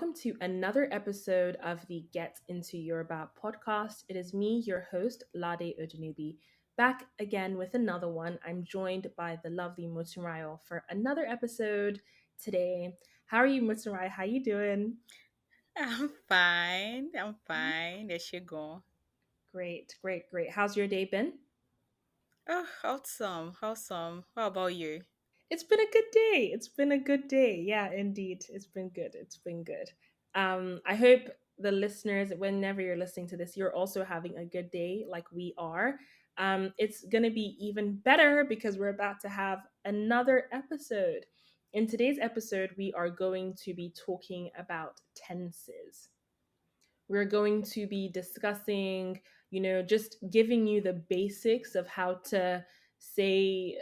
welcome to another episode of the Get Into Yoruba podcast. It is me, your host, Lade Odunubi, back again with another one. I'm joined by the lovely Motunrayo for another episode today. How are you, Motunrayo? How you doing? I'm fine. I'm fine. There she go. Great, great, great. How's your day been? Oh, awesome. Awesome. How about you? It's been a good day. It's been a good day. Yeah, indeed. It's been good. It's been good. I hope the listeners, whenever you're listening to this, you're also having a good day like we are. It's going to be even better because we're about to have another episode. In today's episode, we are going to be talking about tenses. We're going to be discussing, just giving you the basics of how to say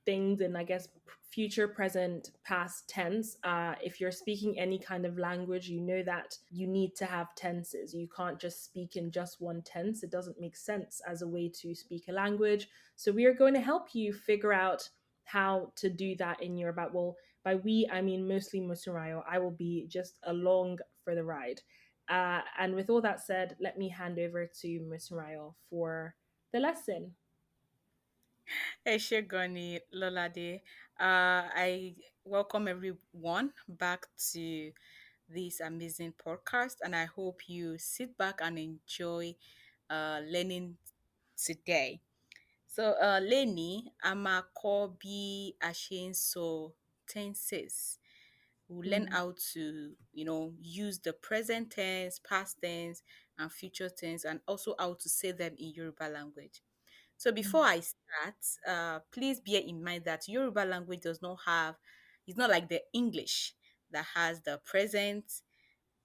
things in, I guess, future, present, past tense. If you're speaking any kind of language, you know that you need to have tenses. You can't just speak in just one tense. It doesn't make sense as a way to speak a language. So we are going to help you figure out how to do that in your about. Well, by we, I mean mostly Musurayo. I will be just along for the ride. And with all that said, let me hand over to Musurayo for the lesson. Hey, Shegoni Lolade. I welcome everyone back to this amazing podcast, and I hope you sit back and enjoy learning today. So, Lenny, Amakobi Ashenso tenses. We'll learn Mm, how to use the present tense, past tense, and future tense, and also how to say them in Yoruba language. So before mm, I start, please bear in mind that Yoruba language does not have, it's not like the English that has the present,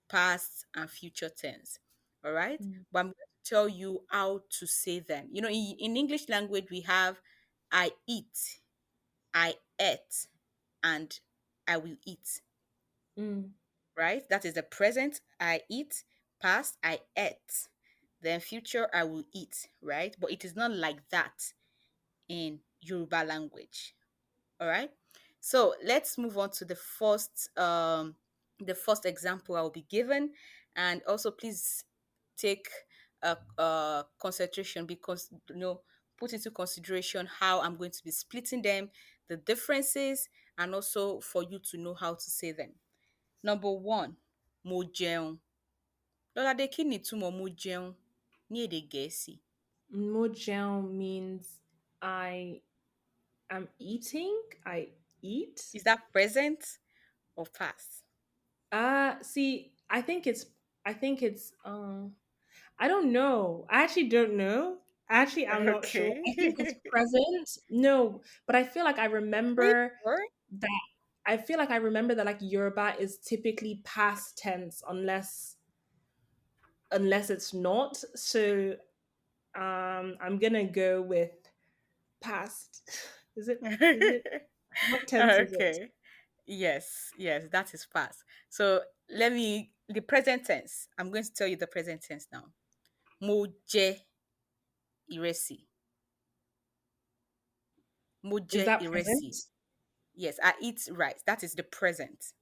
past, and future tense. All right, mm, but I'm going to tell you how to say them. In English language we have I eat, I ate, and I will eat. mm. Right? That is the present, I eat, past, I ate, then future, I will eat, right? But it is not like that in Yoruba language. All right. So let's move on to the first example I will be given, and also please take concentration because put into consideration how I'm going to be splitting them, the differences, and also for you to know how to say them. Number one, mo jẹun. Lọ́ládé kí ni ìtumọ̀ mo jẹun ní èdè Gẹ̀ẹ́sì? Mojang means I am eating. I eat. Is that present or past? See, I think it's I don't know. I actually don't know. Actually, I'm not sure. Okay. I think it's present. No, but Are you sure? that I feel like I remember that like Yoruba is typically past tense unless it's not. So I'm gonna go with past. Is it what tense is it? Okay. Yes, yes, that is past. So the present tense. I'm going to tell you the present tense now. Mo jẹ ìrẹsì. Mo Is jẹ that ìrẹsì. present? Yes, I eat rice. That is the present.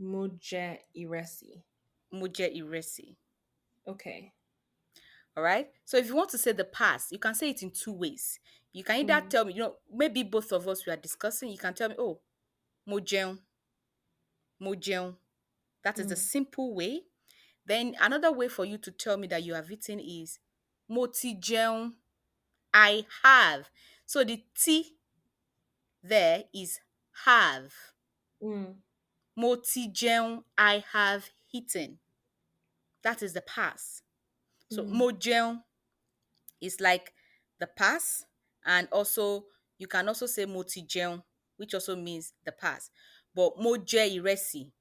Moje iresi. Mo jẹ ìrẹsì. Okay. All right. So if you want to say the past, you can say it in two ways. You can either Mm, tell me, maybe both of us we are discussing, you can tell me, oh, mo jẹun, mo jẹun. That is the mm, simple way. Then another way for you to tell me that you have eaten is mo ti jẹun, I have. So the T there is have. mm, Mo ti jẹun, I have eaten. That is the past. So mm. mo jẹun is like the past, and also you can also say mo ti jẹun, which also means the past. But mo jẹ ìrẹsì,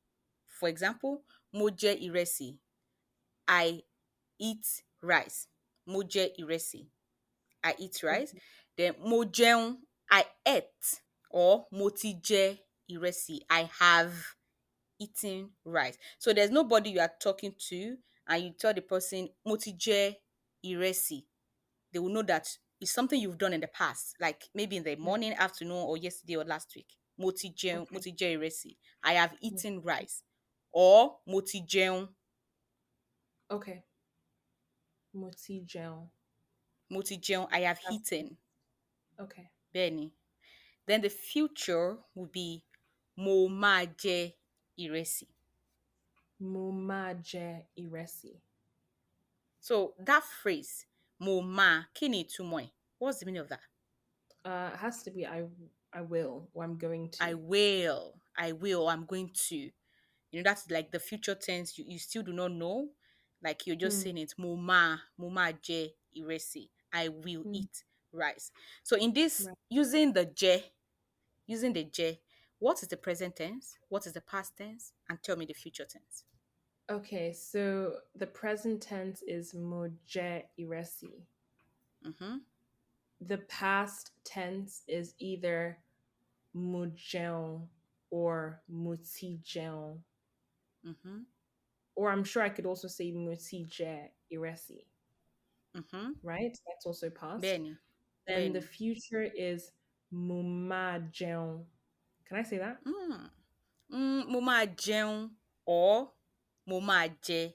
for example, mo jẹ ìrẹsì, I eat rice. Mo jẹ ìrẹsì, I eat rice. Okay. Then mo jẹun, I ate, or mo ti jẹ ìrẹsì, I have eaten rice. So there's nobody you are talking to and you tell the person mo ti jẹ ìrẹsì. They will know that it's something you've done in the past, like maybe in the Mm, morning, afternoon, or yesterday or last week. Mo ti jẹun, mo okay. ti jẹ ìrẹsì. I have Mm, eaten rice. or mo ti jẹun. Okay. Moti gel. Mo ti jẹun, I have That's eaten. okay. Bẹ́ẹ̀ni. Then the future will be mo máa jẹ ìrẹsì. Mumaje iresi. So that phrase, mo máa, kí ni ìtumọ̀ ẹ̀? What's the meaning of that? It has to be I will or I'm going to. I'm going to. That's like the future tense. You still do not know. Like you're just Mm, saying it, mo máa jẹ ìrẹsì. I will mm, eat rice. So in this, right. using the je, what is the present tense? What is the past tense? And tell me the future tense. Okay, so the present tense is muje iresi. Mm-hmm. The past tense is either mujeon or mutijeon. Mm-hmm. Or I'm sure I could also say mutije iresi, Mm-hmm. right? That's also past. Bẹ́ẹ̀ni. Then the Bẹ́ẹ̀ni. future is mumajeon. Can I say that? Mm. Mo máa jẹun or mo máa jẹ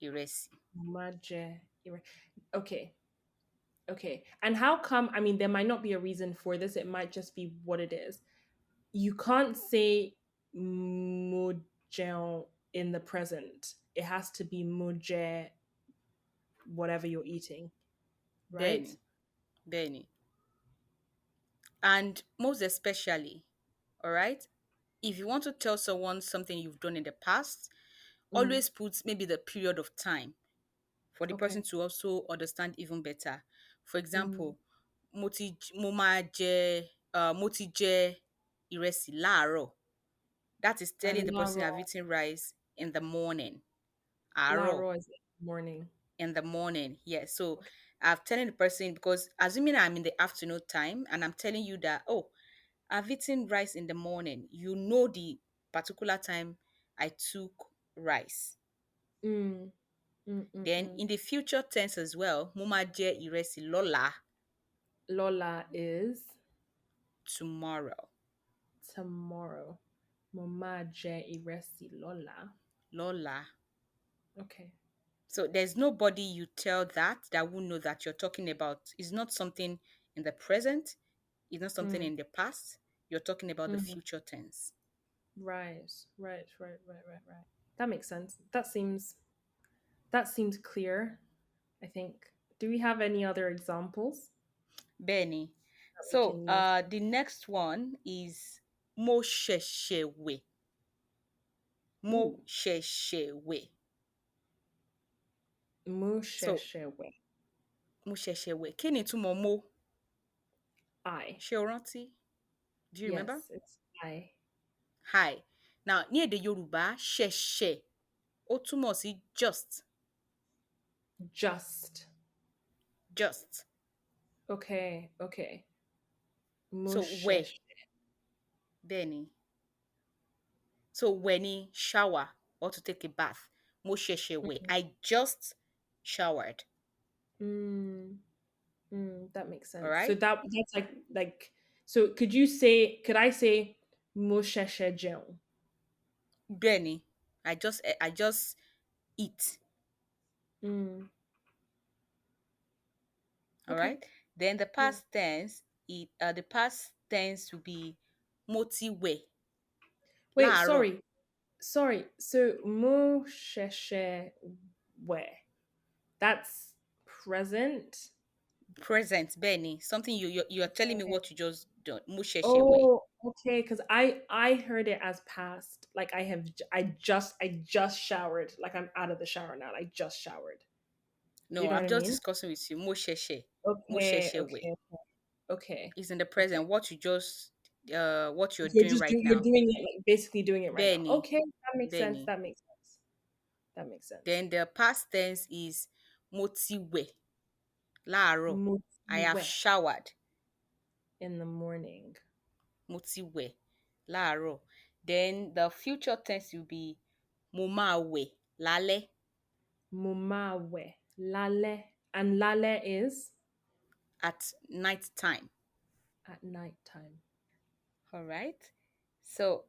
ìrẹsì. Mumaje ire. Okay, okay. And how come? I mean, there might not be a reason for this. It might just be what it is. You can't say mujeon in the present. It has to be muje, whatever you're eating, right? Bẹ́ẹ̀ni. Bẹ́ẹ̀ni. And most especially, all right, if you want to tell someone something you've done in the past, Mm, always put maybe the period of time for the person okay. to also understand even better. For Mm. example, mo ti jẹ ìrẹsì láàárọ̀. That is telling And the person I've eaten rice in the morning. la Àárọ̀, ro is morning. in the morning. Yes. So Okay. I'm telling the person because assuming I'm in the afternoon time and I'm telling you that, oh, I've eaten rice in the morning. You know the particular time I took rice. Mm, Then mm. in the future tense as well, mo máa jẹ ìrẹsì lọ́la, Lola is tomorrow. tomorrow. Momaje iresi Lola. Lọ́la. Okay. So there's nobody you tell that will know that you're talking about. It's not something in the present. It's not something Mm, in the past. You're talking about the mm. future tense. Right. That makes sense. That seems clear, I think. Do we have any other examples Benny. that we So can use? the next one is mo ṣẹ̀ṣẹ̀ wẹ̀. Mo Ooh, ṣẹ̀ṣẹ̀ wẹ̀. So musheshewe. mo ṣẹ̀ṣẹ̀ wẹ̀. Kí ni ìtumọ̀ mo? I. Ṣé o rántí? Do you remember? Yes, it's I. Hi. Now, ní èdè Yorùbá, ṣẹ̀ṣẹ̀ ó túmọ̀ sí just. Just. Just. Okay. So wẹ̀, Mushesh. bẹ́ẹ̀ ni. So wẹ̀ ni shower or to take a bath. Mo ṣẹ̀ṣẹ̀ wẹ̀. I just showered. Mm, that makes All sense. So right? that's like so could I say musheshejeon? Bẹ́ẹ̀ ni. I just eat. Mm, All okay. right? Then Yeah. the past tense will be mo ti wẹ̀ Wait, láàárọ̀. sorry. So musheshewe. That's present. Present, bẹ́ẹ̀ ni. Something you're telling me Okay. what you just done. Mo ṣẹ̀ṣẹ̀ wẹ̀. Oh, okay. Because I heard it as past. Like I just showered. Like I'm out of the shower now. I just showered. Do you No, know what I'm I just mean? discussing with you. Mo ṣẹ̀ṣẹ̀. Mo Okay. ṣẹ̀ṣẹ̀ wẹ̀. Okay. Is in the Okay. present. What you're You're doing just right you're now. doing it like basically doing it right Bẹ́ẹ̀ now. ni. Okay, that makes Bẹ́ẹ̀ sense. ni. That makes sense. Then the past tense is mo ti wẹ̀ láàárọ̀. I have Mutiwe showered. in the morning. Mo ti wẹ̀ láàárọ̀. Then the future tense will be mo máa wẹ̀ lálẹ́. Mumawe lale, and lale is At night time. at night time. All right. So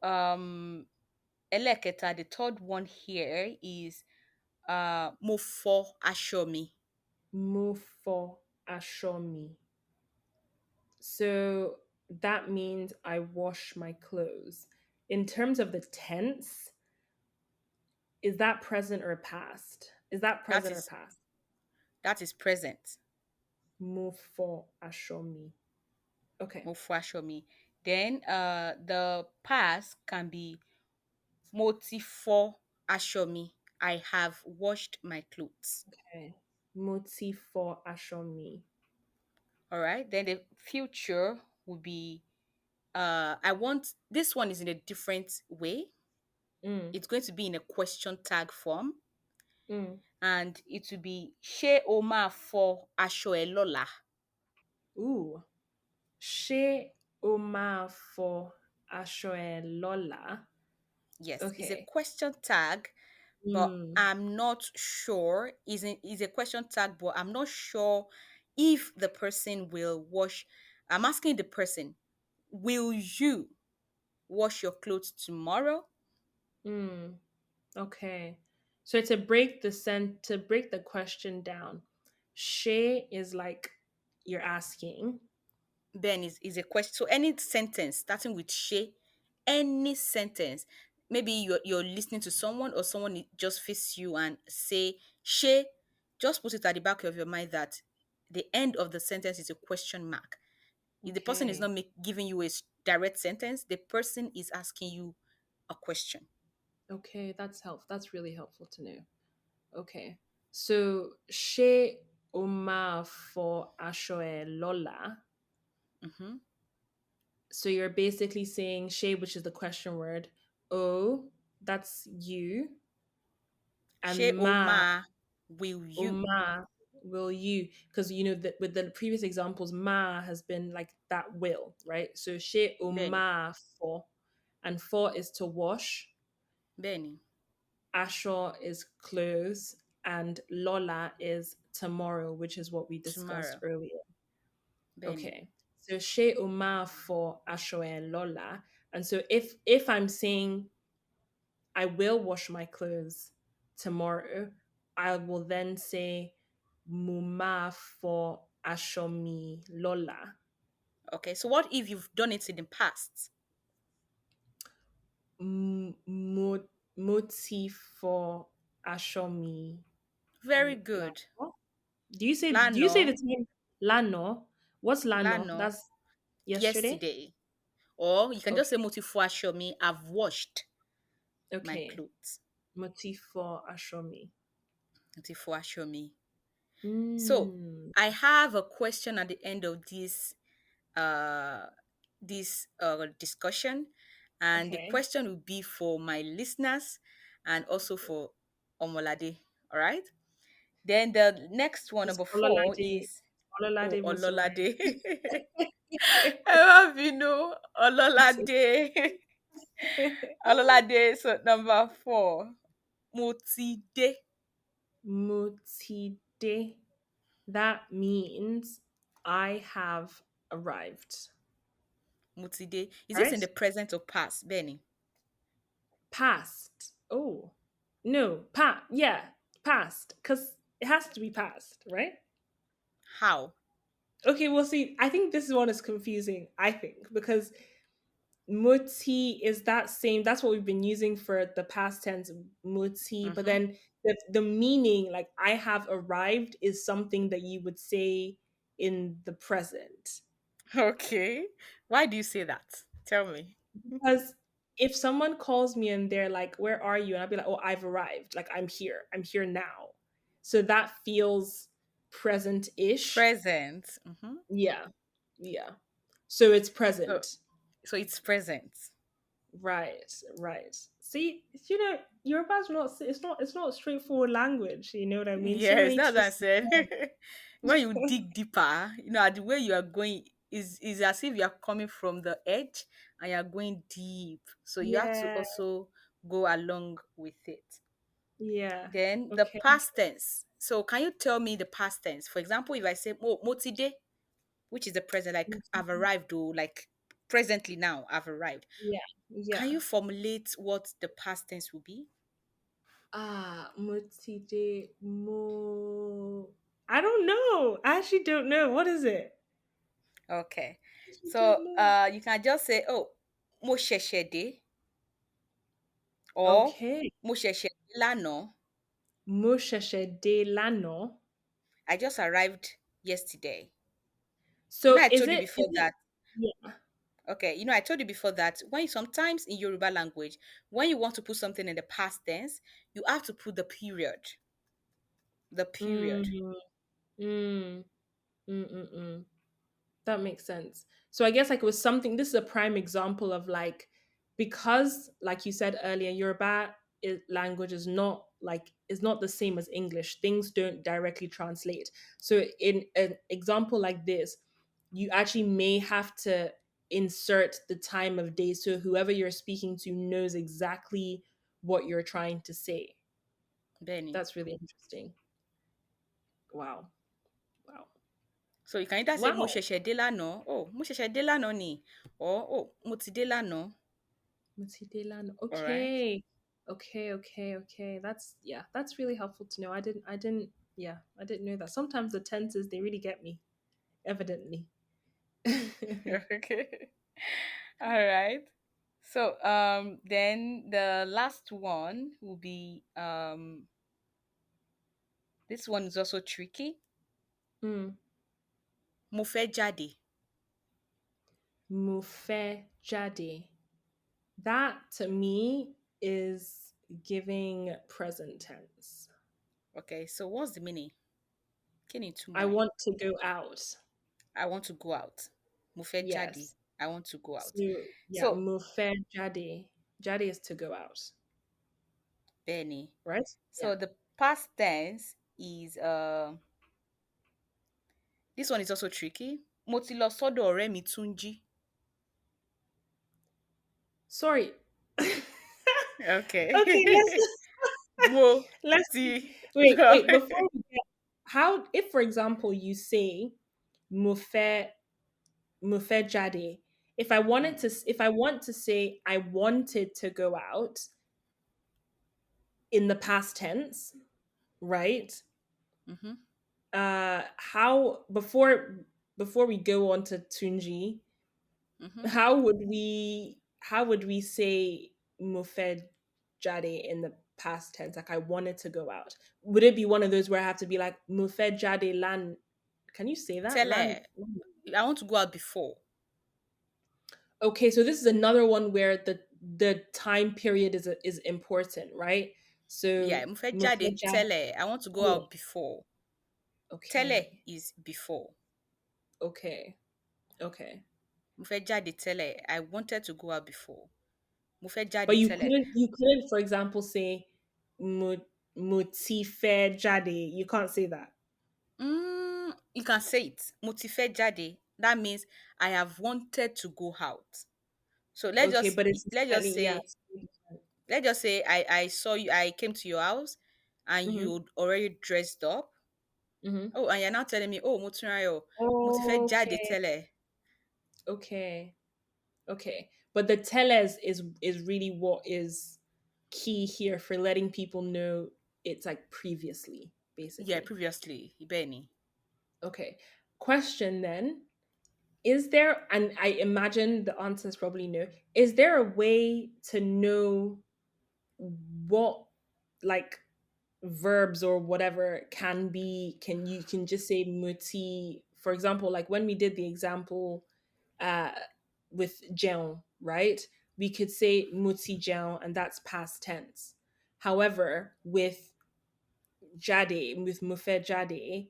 Eleketa, the third one here is mo fo aṣọ mi. Move for ashomi. So that means I wash my clothes. In terms of the tense, is that present or past? Is that That present or is past? that is present. Move for ashomi. Okay. Mo fo aṣọ mi. Then the past can be mo ti fo aṣọ mi. I have washed my clothes. Okay. Moti for ashomi. All right. Then the future would be I want this one is in a different way. Mm, It's going to be in a question tag form, mm. and it will be ṣé o máa fọ aṣọ ẹ lọ́la? Ooh. She oma for ashoe lola. Yes, it's a Okay. question tag, but Mm, I'm not sure. Is a question tag, but I'm not sure if the person will wash. I'm asking the person, will you wash your clothes tomorrow? mm. Okay. So to break the question down, she is like you're asking. Then is a question. So any sentence starting with she, any sentence, maybe you're listening to someone or someone just face you and say she, just put it at the back of your mind that the end of the sentence is a question mark. If the person is Okay. not giving you a direct sentence, the person is asking you a question. Okay, that's really helpful to know. Okay. So she oma for ashoe lola. Mm-hmm. So you're basically saying she, which is the question word, oh, that's you, She and ma, oma will you? ma, will you? Because you know that with the previous examples, ma has been like that will, right? So she Benny. ma for, and for is to wash, Benny. asho is clothes, and lola is tomorrow, which is what we discussed Tomorrow. earlier. Benny. Okay. So she ma for asho and lola. And so if I'm saying I will wash my clothes tomorrow, I will then say muma for ashomi lola. Okay, so what if you've done it in the past? Moti for ashomi Very good. lano. Do you say Lano, the name lano? What's lano? lano, That's yesterday? yesterday. Or you can just say Okay. motifuasho me, I've washed my Okay. clothes. Moti for ashomi. Motifuasho me. So Mm, I have a question at the end of uh this discussion, and the okay. question will be for my listeners and also for Omolade. All right. Then the next one, It's number four, Ololade. is oh Ololade Ololade. Motunrayo. I love you know Ololade. Ololade. So number four, Motide. Mutide. That means I have arrived. Motide. Is this in Right? the present or past, Benny? Past. Oh. No, yeah, past. Because it has to be past, right? How? Okay, well, see, I think this one is confusing, I think, because muti is that same, that's what we've been using for the past tense, muti, but Mm-hmm. then the meaning, like I have arrived, is something that you would say in the present. Okay. Why do you say that? Tell me. Because if someone calls me and they're like, where are you? And I'll be like, oh, I've arrived, like I'm here now. So that feels present-ish. Present. Mm-hmm. Yeah, yeah, so it's So present. so it's present. Right, right. See, Yoruba's not. It's not straightforward language. You know what I mean? So Yes, many that's what I twists. said. When you dig deeper, the way you are going is as if you are coming from the edge and you are going deep. So you have to Yeah, also go along with it. yeah. Then the Okay. past tense. So can you tell me the past tense? For example, if I say motide, which is the present, like I've arrived, or like presently now I've arrived. Yeah. Can Yeah. you formulate what the past tense will be? Ah, motide mo. I don't know. I actually don't know. What is it? Okay. I actually So don't know. you can just say, oh, mo ṣẹ̀ṣẹ̀ dé, or Okay. mo ṣẹ̀ṣẹ̀ dé lánàá. Mo ṣẹ̀ṣẹ̀ dé lánàá. I just arrived yesterday. So I told you is before it that. yeah. Okay, I told you before that when sometimes in Yoruba language, when you want to put something in the past tense, you have to put the period. The Mm, period. mm, mm. That makes sense. So I guess like it was something. This is a prime example of like because like you said earlier, language is not the same as English. Things don't directly translate. So in an example like this, you actually may have to insert the time of day so whoever you're speaking to knows exactly what you're trying to say. Benny. That's really interesting. Wow. Wow. So you can either say mo Wow. ṣẹ̀ṣẹ̀ dé lánàá, oh, mo ṣẹ̀ṣẹ̀ dé lánàá ni, or oh, mo ti dé lánàá. Matilda. All right. Okay. Okay. That's yeah, that's really helpful to know. Yeah, I didn't know that. Sometimes the tenses they really get me, evidently. Okay. All right. So then the last one will be this one is also tricky. mm. Mo fẹ́ jáde. Mufe jade. That to me is giving present tense. Okay, so what's the meaning? Kí ni I ìtumọ̀ ẹ̀? want to go out. I want to go out. Mo fẹ́ jáde. Yes. I want to go out. So So, yeah, mufe jade. Jade is to go out, Benny. right? Yeah. So the past tense is this one is also tricky. Mo ti lọ sọ́dọ̀ ọ̀rẹ́ mi Túnjí. Sorry. Okay, Okay. let's Mo let's ti lọ. wait. Before we get how, if for example you say mufe mufe jade, if I want to say I wanted to go out in the past tense, right? Mm-hmm, How before we go on to Tunji, mm-hmm. how would we say mufe jade in the past tense? Like I wanted to go out. Would it be one of those where I have to be like mufe jade lan? Can you say that lan? Tẹ́lẹ̀, I want to go out before. Okay, so this is another one where the time period is important, right? Yeah, So mo fẹ́ mufe jáde jade. tẹ́lẹ̀. I want to go Oh, out before. Tẹ́lẹ̀ okay, is before. okay, okay. Mo fẹ́ jáde tẹ́lẹ̀. I wanted to go out before. Mo fẹ́ jáde But tẹ́lẹ̀. you couldn't, for example, say mutife jade. You can't say that. You can say it. Mo ti fẹ́ jáde. That means I have wanted to go out. So Okay, but it's slightly yeah. let's just say I saw you. I came to your house, and Mm-hmm. you already dressed up. Mm-hmm. Oh, and you're now telling me, oh, Motunrayo, mo ti fẹ́ jáde Okay, tẹ́lẹ̀. okay, okay. But the teles is really what is key here for letting people know it's like previously, Yeah, basically. previously, Benny. Okay. Question then. Is there, and I imagine the answer is probably no, is there a way to know what like verbs or whatever can just say muti, for example, like when we did the example uh with jeon, right? We could say muti jeon and that's past tense. However, with jade, with mufe jade,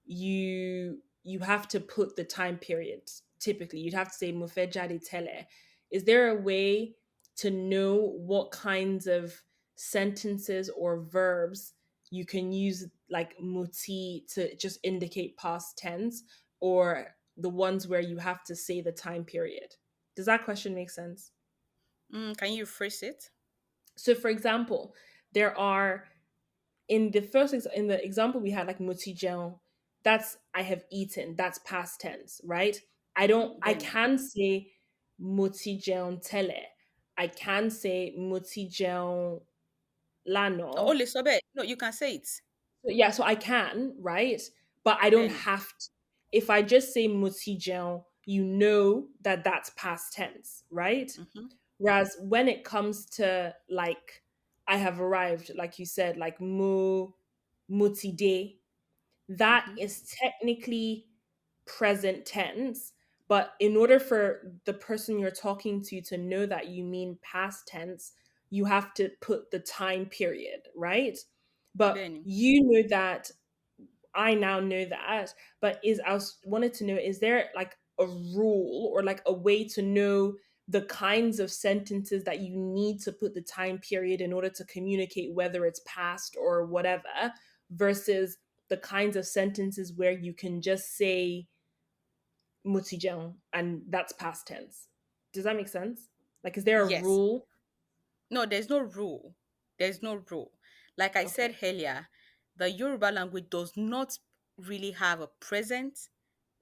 you have to put the time period. Typically you'd have to say mufe jade tele. Is there a way to know what kinds of sentences or verbs you can use like muti to just indicate past tense, or the ones where you have to say the time period? Does that question make sense? Can you phrase it? So for example, there are in the example we had like mutijel, that's I have eaten, that's past tense, right? I Benny. can say motijeon tele. I can say motijeon Oh, lano. le sobe. No, you can say it. So, yeah, so I can, right? But I don't Benny. have to. If I just say motijeon, you know that that's past tense, right? Mm-hmm. Whereas when it comes to like I have arrived, like you said, like mutide, that Mm-hmm. is technically present tense. But in order for the person you're talking to know that you mean past tense, you have to put the time period, right? But Benny. you know that I now know that, but is I was wanted to know, is there like a rule or like a way to know the kinds of sentences that you need to put the time period in order to communicate whether it's past or whatever, versus the kinds of sentences where you can just say mutijang and that's past tense. Does that make sense? Like, is there a Yes. rule? No, there's no rule. There's no rule. Like I said Okay. earlier, the Yoruba language does not really have a present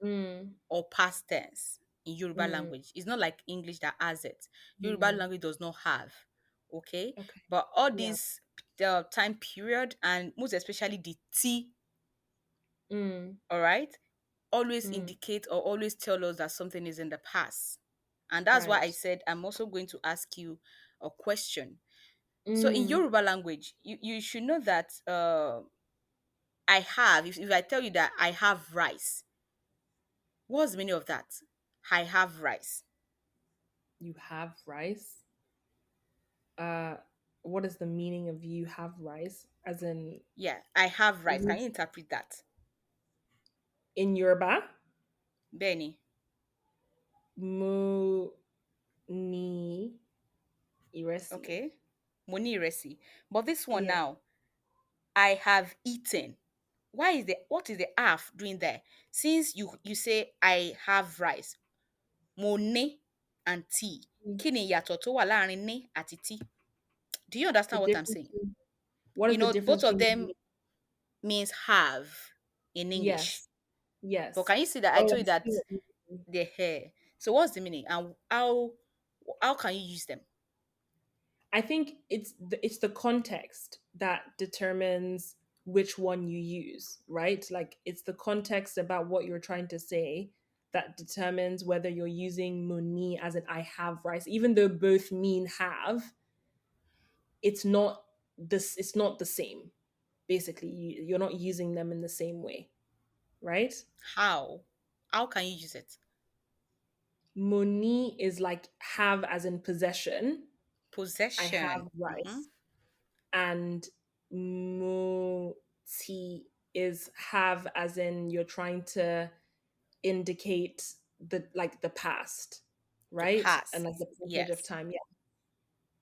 Mm, or past tense in Yoruba mm, language. It's not like English that has it. Yoruba mm. language does not have. Okay. Okay. But all Yeah. this the time period and most especially the T, Mm, all right, always mm. indicate or always tell us that something is in the past. And that's why I Right. said I'm also going to ask you a question. So in Mm. Yoruba language, you should know that I have, if I tell you that I have rice, what's the meaning of that? I have rice. You have rice. Uh, what is the meaning of you have rice? As in, Yeah, I have it rice. Can you means interpret that? in Yoruba, Benny. mu ni iresi. Okay. Moni resi. But this one Yeah, now, I have eaten. What is the half doing there? Since you say I have rice, mo ní and tea. Kí ni ìyàtọ̀ tó wà láàrin ní àti tea? Do you the understand what I'm difference. saying? What You is the know, difference both of between? them means have in English. Yes, But yes. can you see that I Oh, told I you see that what you mean. they're hair? So what's the meaning and how can you use them? I think it's the context that determines which one you use, right? Like it's the context about what you're trying to say that determines whether you're using muni as in I have rice, even though both mean have. It's not this. It's not the same. Basically, you're not using them in the same way, right? How? How can you use it? Muni is like have as in possession. I have Possession. Mm-hmm. rice, and muti is have as in you're trying to indicate the past, The right? And like past. the passage of Yes. time. Yeah,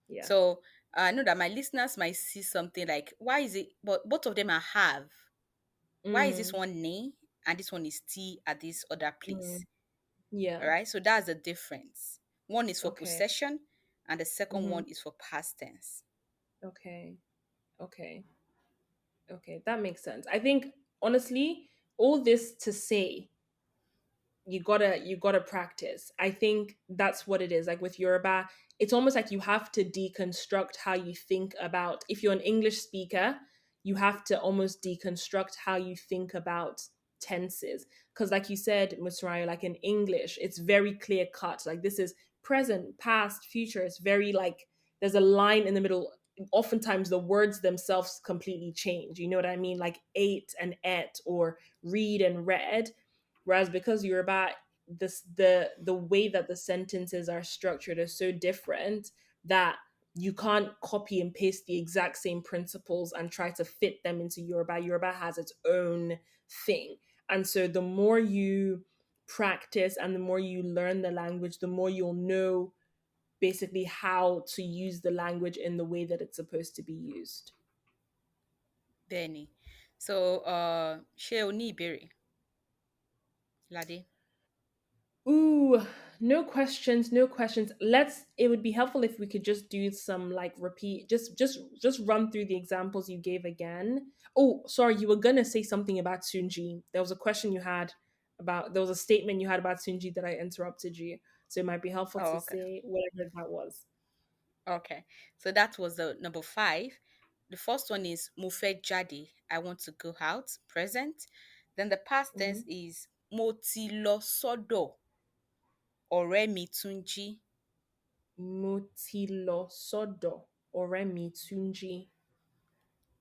yeah. So I know that my listeners might see something like, why is it? But both of them are have. Why is this Mm, one nay and this one is T at this other place? mm, All yeah. right. So that's the difference. One is for Okay. possession, and the second Hmm. one is for past tense. Okay. Okay. Okay. That makes sense. I think honestly, all this to say you gotta practice. I think that's what it is. Like with Yoruba, it's almost like you have to deconstruct how you think about, if you're an English speaker, you have to almost deconstruct how you think about tenses. Because like you said, Musrayo, like in English, it's very clear cut. Like this is present, past, future. It's very like there's a line in the middle. Oftentimes the words themselves completely change. You know what I mean? Like ate and et, or read and read. Whereas because you're about this, the way that the sentences are structured is so different that you can't copy and paste the exact same principles and try to fit them into Yoruba. Yoruba has its own thing. And so the more you practice and the more you learn the language, the more you'll know basically how to use the language in the way that it's supposed to be used. Benny. So ṣé o ní ìbéèrè, Lade? Ooh, no questions, no questions. Let's it would be helpful if we could just do some like repeat, just run through the examples you gave again. Oh, sorry, you were gonna say something about Sunji. There was a question you had about there was a statement you had about Sunji that I interrupted you. So it might be helpful Oh, to okay. say whatever that was. Okay. So that was the number five. The first one is mo fẹ́ jáde. I want to go out. Present. Then the past tense Mm-hmm. is mo ti lọ sọ́dọ̀ ọ̀rẹ́ mi Túnjí. Mo ti lọ sọ́dọ̀ ọ̀rẹ́ mi Túnjí.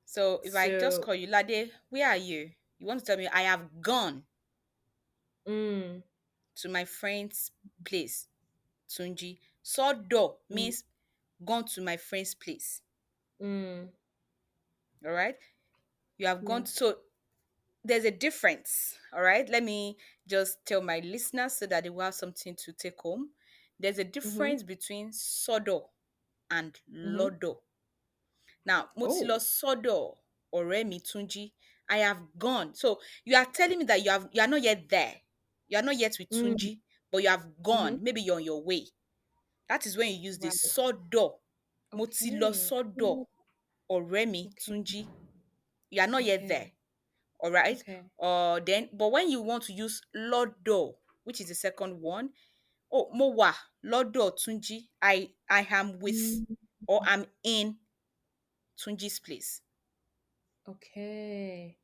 So if I just So, call you Lade, where are you? You want to tell me I have gone mm, to my friend's place, Tunji. Sọ́dọ̀ mm, means gone to my friend's place. mm, All right. You have gone yeah. to, so there's a difference. All right. Let me just tell my listeners so that they will have something to take home. There's a Mm-hmm. difference between sodo and Mm-hmm. lodo. Now, mo ti lọ Oh, sọ́dọ̀ ọ̀rẹ́ mi Túnjí. I have gone. So you are telling me that you are not yet there. You are not yet with mm, Tunji, but you have mm-hmm. gone. Maybe you're on your way. That is when you use this Right. sọ́dọ̀. Mo ti lọ Okay. sọ́dọ̀ Oh, ọ̀rẹ́ mi okay. Túnjí. You are not yet there. Okay. All right. Okay. Then, but when you want to use lọ́dọ̀, which is the second one, oh, mo wà lọ́dọ̀ Túnjí. I am with Mm, or I'm in Tunji's place. okay.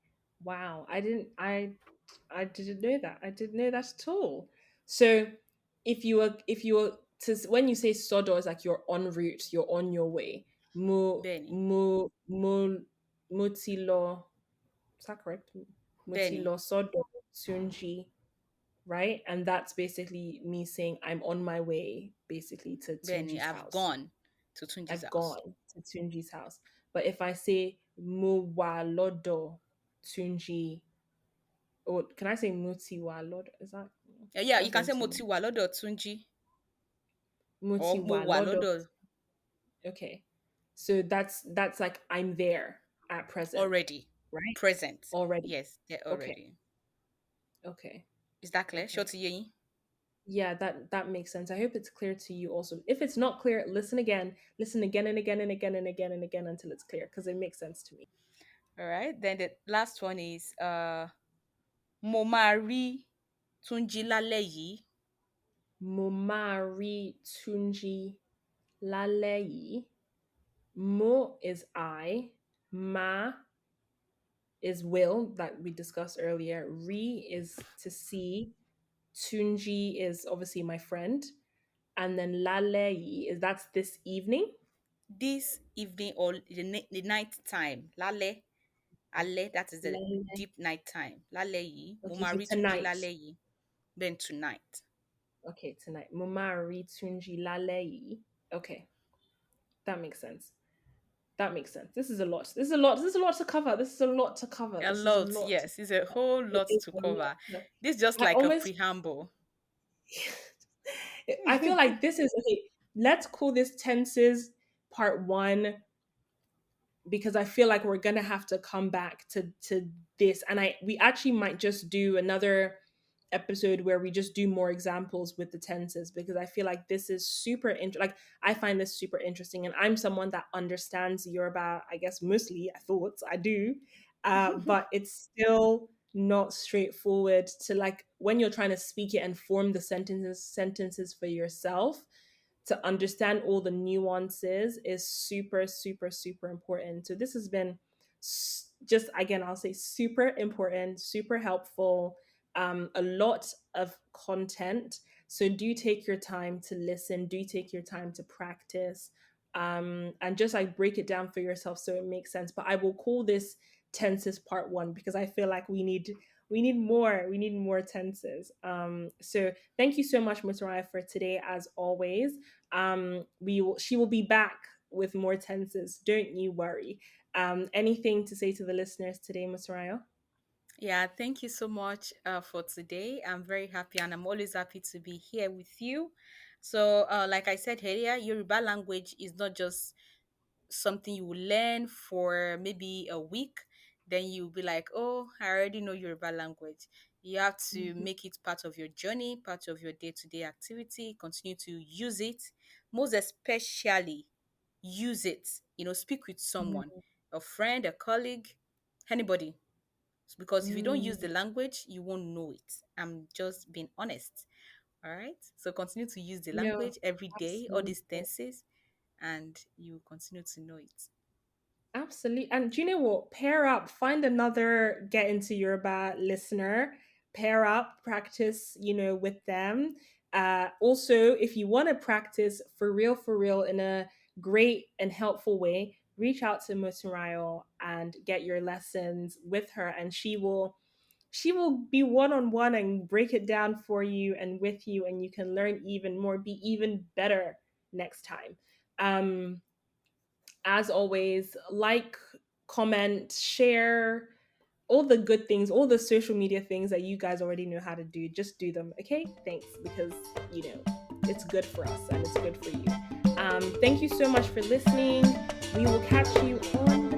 Wow. I didn't know that. I didn't know that at all. So if you were to when you say sodo, it's like you're en route, you're on your way. Benny, Mutilo, is that correct? Benny, Mutilo sodo sunji, right? And that's basically me saying I'm on my way basically to Benny. Tunji's I've house. gone to Tunji's I've house gone to Tunji's house. But if I say Muwalodo Tunji, or can I say Mutiwalodo? Is that Yeah, you that's can then say mo too ti much. wà lọ́dọ̀ Túnjí or mo wà Mutiwalodo. lọ́dọ̀ Okay. So that's like I'm there at present, already. right? Present. Already. Yes, they're Okay. already. Okay. Is that clear? Ṣó Okay. ti yé yín? Yeah, that makes sense. I hope it's clear to you also. If it's not clear, listen again and again and again and again and again until it's clear because it makes sense to me. All right. Then the last one is mo máa rí Túnjí lálẹ́ yìí. Mo máa rí Túnjí lálẹ́ yìí. Mo is I. Ma is will that we discussed earlier. Ri is to see. Tunji is obviously my friend. And then lálẹ́ is that's this evening. This evening or the night time. Lálẹ́. Alẹ́, that is the Lálẹ́. deep night time. Lálẹ́ yìí. Mo Okay, máa so rí Túnjí tonight. lálẹ́ yìí. Then tonight. Okay, tonight. Mo máa rí Túnjí lálẹ́. Okay, that makes sense. That makes sense. This is a lot. This is a lot. This is a lot to cover. This is a lot to cover. A This is a lot, lot. yes. It's a whole It lot is to a lot. cover. This is just I like a almost preamble. I feel like this is okay. Let's call this tenses part one because I feel like we're gonna have to come back to this, and I we actually might just do another episode where we just do more examples with the tenses because I feel like this is like I find this super interesting, and I'm someone that understands Yoruba. I guess mostly I thought I do, but it's still not straightforward to like when you're trying to speak it and form the sentences for yourself to understand all the nuances is super super super important. So this has been just again I'll say super important, super helpful, a lot of content. So do take your time to listen, do take your time to practice, and just like break it down for yourself so it makes sense. But I will call this tenses part one because I feel like we need more tenses. So thank you so much, Mutariah, for today as always. She will be back with more tenses. Don't you worry. Anything to say to the listeners today, Mutariah? Yeah, thank you so much for today. I'm very happy and I'm always happy to be here with you. So, like I said earlier, Yoruba language is not just something you will learn for maybe a week, then you'll be like, oh, I already know Yoruba language. You have to Mhm, make it part of your journey, part of your day-to-day activity, continue to use it. Most especially, use it. Speak with someone, mhm, a friend, a colleague, anybody. Because if you don't use the mm. language, you won't know it. I'm just being honest. All right. So continue to use the No, language every day, all these absolutely. tenses, and you continue to know it. Absolutely. And do you know what? Pair up, find another get into Yoruba listener, pair up, practice, with them. Also, if you want to practice for real, in a great and helpful way, reach out to Motunrayo and get your lessons with her, and she will be one on one and break it down for you and with you, and you can learn even more, be even better next time. Um, as always, like, comment, share all the good things, all the social media things that you guys already know how to do. Just do them, okay? Thanks, because it's good for us and it's good for you. Thank you so much for listening. We will catch you on